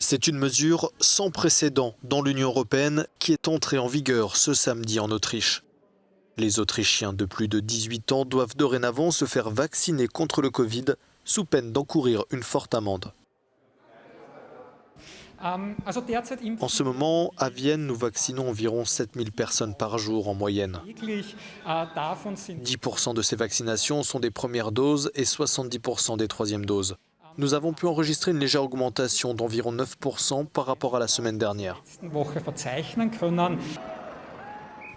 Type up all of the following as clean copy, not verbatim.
C'est une mesure sans précédent dans l'Union européenne qui est entrée en vigueur ce samedi en Autriche. Les Autrichiens de plus de 18 ans doivent dorénavant se faire vacciner contre le Covid sous peine d'encourir une forte amende. En ce moment, à Vienne, nous vaccinons environ 7000 personnes par jour en moyenne. 10% de ces vaccinations sont des premières doses et 70% des troisièmes doses. Nous avons pu enregistrer une légère augmentation d'environ 9% par rapport à la semaine dernière.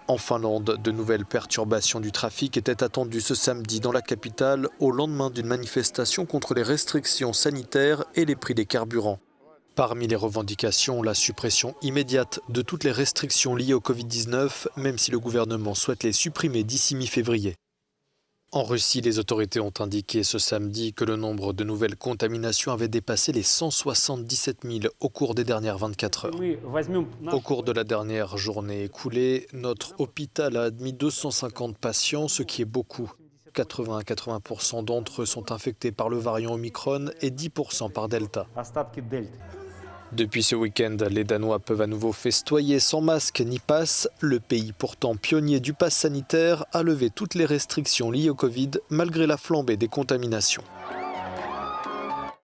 En Finlande, de nouvelles perturbations du trafic étaient attendues ce samedi dans la capitale au lendemain d'une manifestation contre les restrictions sanitaires et les prix des carburants. Parmi les revendications, la suppression immédiate de toutes les restrictions liées au Covid-19, même si le gouvernement souhaite les supprimer d'ici mi-février. En Russie, les autorités ont indiqué ce samedi que le nombre de nouvelles contaminations avait dépassé les 177 000 au cours des dernières 24 heures. Au cours de la dernière journée écoulée, notre hôpital a admis 250 patients, ce qui est beaucoup. 80 à 80% d'entre eux sont infectés par le variant Omicron et 10% par Delta. Depuis ce week-end, les Danois peuvent à nouveau festoyer sans masque ni passe. Le pays, pourtant pionnier du pass sanitaire, a levé toutes les restrictions liées au Covid malgré la flambée des contaminations.